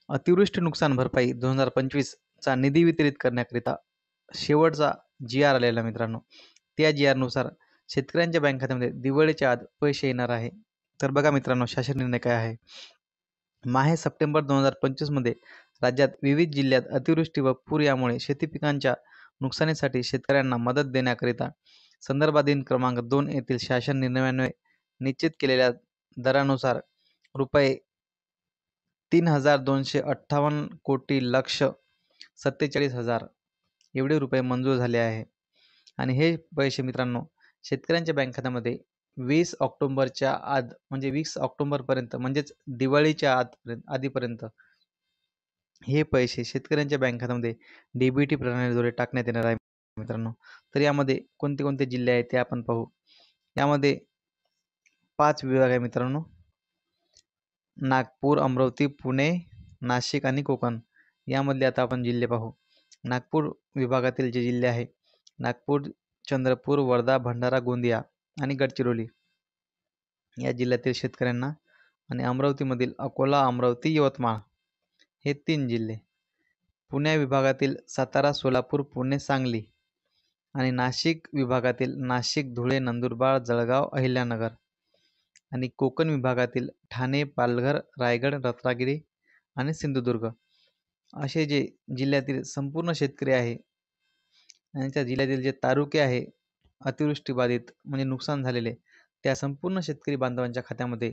अतिवृष्टी नुकसान भरपाई 2025 चा निधी वितरित करण्याकरिता शेवटचा जी-आर आलेला मित्रांनो. त्या जी-आरनुसार शेतकऱ्यांच्या बँक खात्यामध्ये दिवाळीच्या आत पैसे येणार आहे. तर बघा मित्रांनो, शासन निर्णय काय आहे. माहे सप्टेंबर 2025 मध्ये राज्यात विविध जिल्ह्यात अतिवृष्टी व पूर यामुळे शेती पिकांच्या नुकसानीसाठी शेतकऱ्यांना मदत देण्याकरिता संदर्भाधीन क्रमांक 2 येथील शासन निर्णयान्वये निश्चित केलेल्या दरानुसार रुपये 3,258 कोटी लक्ष 47,000 एवढे रुपये मंजूर झाले आहे. आणि हे पैसे मित्रांनो शेतकऱ्यांच्या बँक खात्यामध्ये 20 ऑक्टोबरच्या आत म्हणजे 20 ऑक्टोबरपर्यंत म्हणजेच दिवाळीच्या आधीपर्यंत हे पैसे शेतकऱ्यांच्या बँक खात्यामध्ये डीबीटी प्रणालीद्वारे टाकण्यात येणार आहे मित्रांनो. तर यामध्ये कोणते कोणते जिल्हे आहेत ते आपण पाहू. यामध्ये 5 विभाग आहे मित्रांनो. नागपूर, अमरावती, पुणे, नाशिक आणि कोकण यामधले आता आपण जिल्हे पाहू. नागपूर विभागातील जे जिल्हे आहे नागपूर, चंद्रपूर, वर्धा, भंडारा, गोंदिया आणि गडचिरोली या जिल्ह्यातील शेतकऱ्यांना आणि अमरावतीमधील अकोला, अमरावती, यवतमाळ हे 3 जिल्हे. पुणे विभागातील सातारा, सोलापूर, पुणे, सांगली आणि नाशिक विभागातील नाशिक, धुळे, नंदुरबार, जळगाव, अहिल्यानगर आणि कोकण विभागातील ठाणे, पालघर, रायगड, रत्नागिरी आणि सिंधुदुर्ग असे जे जिल्ह्यातील संपूर्ण शेतकरी आहे आणि त्या जिल्ह्यातील जे तालुके आहे अतिवृष्टीबाधित म्हणजे नुकसान झालेले त्या संपूर्ण शेतकरी बांधवांच्या खात्यामध्ये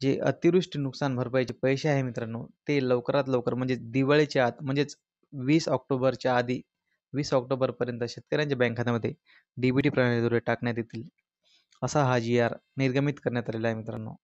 जे अतिवृष्टी नुकसान भरपाईचे पैसे आहे मित्रांनो ते लवकरात लवकर म्हणजे दिवाळीच्या आत म्हणजेच 20 ऑक्टोबरच्या आधी 20 ऑक्टोबरपर्यंत शेतकऱ्यांच्या बँक खात्यामध्ये डीबीटी प्रणालीद्वारे टाकण्यात येतील असा हा जी-आर निर्गमित करण्यात आलेला आहे मित्रांनो.